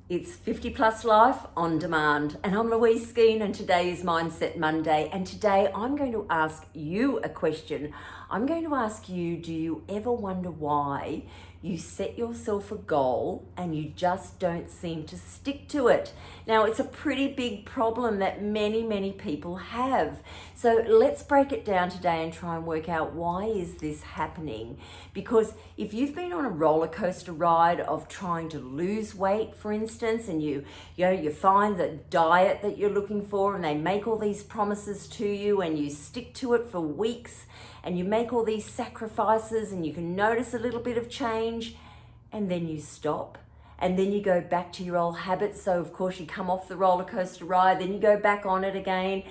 It's 50 Plus Life on Demand, and I'm Louise Skeen, and today is Mindset Monday. And today I'm going to ask you a question. I'm going to ask you, do you ever wonder why you set yourself a goal and you just don't seem to stick to it? Now, it's a pretty big problem that many people have. So let's break it down today and try and work out, why is this happening? Because if you've been on a roller coaster ride of trying to lose weight, for instance, and you find the diet that you're looking for, and they make all these promises to you and you stick to it for weeks, and you make all these sacrifices and you can notice a little bit of change, and then you stop, and then you go back to your old habits. So of course you come off the roller coaster ride, then you go back on it again.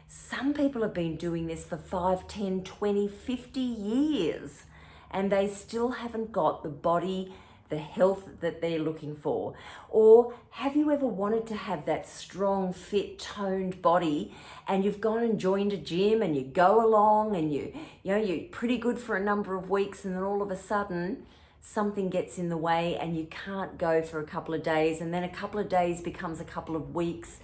Some people have been doing this for 5, 10, 20, 50 years, and they still haven't got the body, the health that they're looking for. Or have you ever wanted to have that strong, fit, toned body, and you've gone and joined a gym and you go along and you're pretty good for a number of weeks, and then all of a sudden something gets in the way and you can't go for a couple of days, and then a couple of days becomes a couple of weeks.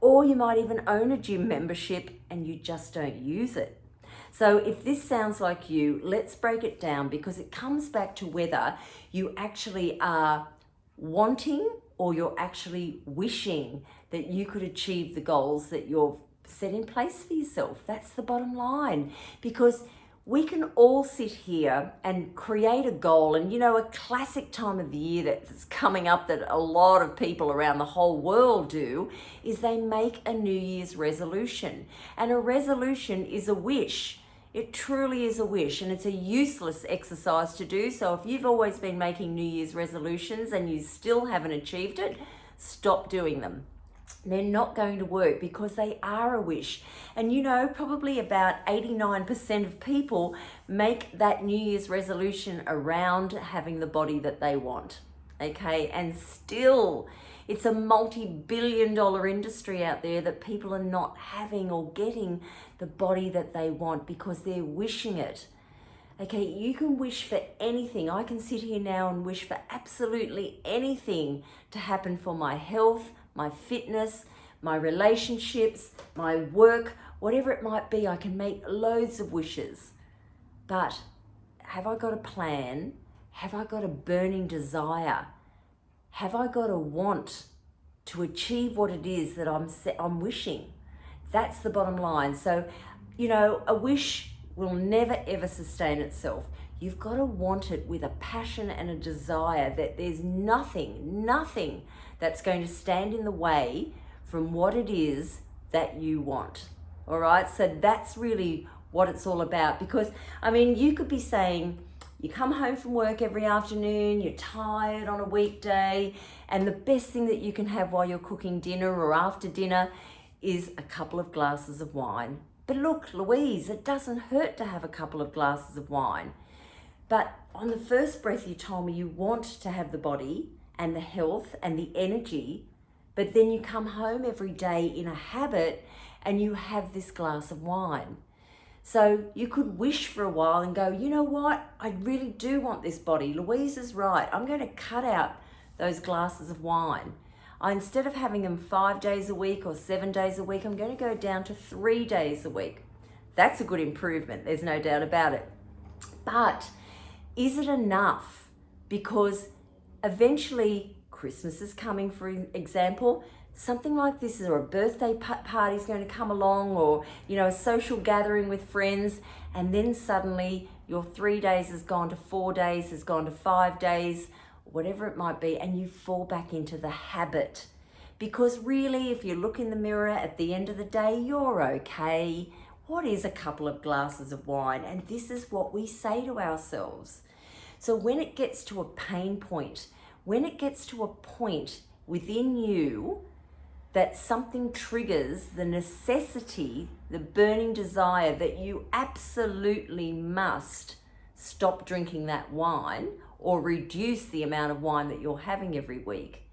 Or you might even own a gym membership and you just don't use it. So if this sounds like you, let's break it down, because it comes back to whether you actually are wanting or you're actually wishing that you could achieve the goals that you've set in place for yourself. That's the bottom line, because we can all sit here and create a goal. And a classic time of the year that's coming up that a lot of people around the whole world do is they make a New Year's resolution. And a resolution is a wish. It truly is a wish, and it's a useless exercise to do. So if you've always been making New Year's resolutions and you still haven't achieved it, stop doing them. They're not going to work, because they are a wish. And probably about 89% of people make that New Year's resolution around having the body that they want. Okay, and still it's a multi-billion-dollar industry out there that people are not having or getting the body that they want because they're wishing it. Okay, you can wish for anything. I can sit here now and wish for absolutely anything to happen for my health, my fitness, my relationships, my work, whatever it might be. I can make loads of wishes. But have I got a plan? Have I got a burning desire? Have I got a want to achieve what it is that I'm wishing? That's the bottom line. So, a wish will never ever sustain itself. You've got to want it with a passion and a desire that there's nothing that's going to stand in the way from what it is that you want. All right, so that's really what it's all about. Because you could be saying, you come home from work every afternoon, you're tired on a weekday, and the best thing that you can have while you're cooking dinner or after dinner is a couple of glasses of wine. But look, Louise, it doesn't hurt to have a couple of glasses of wine. But on the first breath, you told me you want to have the body and the health and the energy, but then you come home every day in a habit and you have this glass of wine. So you could wish for a while and go, you know what? I really do want this body. Louise is right. I'm going to cut out those glasses of wine. Instead of having them 5 days a week or 7 days a week, I'm going to go down to 3 days a week. That's a good improvement. There's no doubt about it. But is it enough? Because eventually Christmas is coming, for example. Something like this, or a birthday party is going to come along, or a social gathering with friends, and then suddenly your 3 days has gone to 4 days, has gone to 5 days, whatever it might be, and you fall back into the habit. Because really, if you look in the mirror at the end of the day, you're okay. What is a couple of glasses of wine? And this is what we say to ourselves. So when it gets to a pain point, when it gets to a point within you that something triggers the necessity, the burning desire that you absolutely must stop drinking that wine or reduce the amount of wine that you're having every week,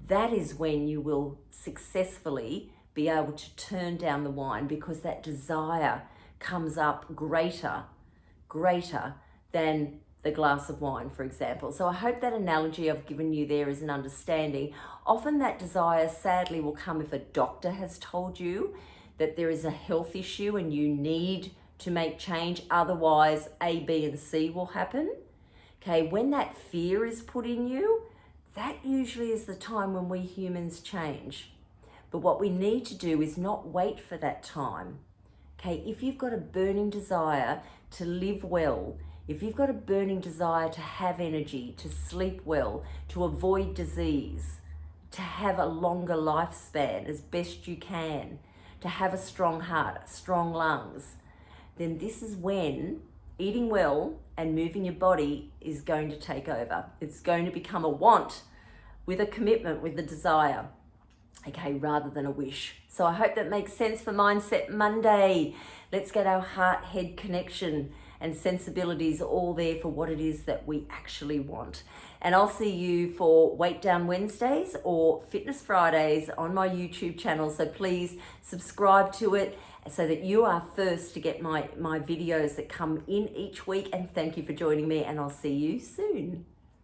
that is when you will successfully be able to turn down the wine, because that desire comes up greater than the glass of wine, for example. So I hope that analogy I've given you there is an understanding. Often that desire, sadly, will come if a doctor has told you that there is a health issue and you need to make change. Otherwise, A, B, and C will happen. Okay, when that fear is put in you, that usually is the time when we humans change. But what we need to do is not wait for that time. Okay, if you've got a burning desire to live well, if you've got a burning desire to have energy, to sleep well, to avoid disease, to have a longer lifespan as best you can, to have a strong heart, strong lungs, then this is when eating well and moving your body is going to take over. It's going to become a want with a commitment, with a desire, okay, rather than a wish. So I hope that makes sense for Mindset Monday. Let's get our heart-head connection and sensibilities all there for what it is that we actually want. And I'll see you for Weight Down Wednesdays or Fitness Fridays on my YouTube channel. So please subscribe to it so that you are first to get my videos that come in each week. And thank you for joining me, and I'll see you soon.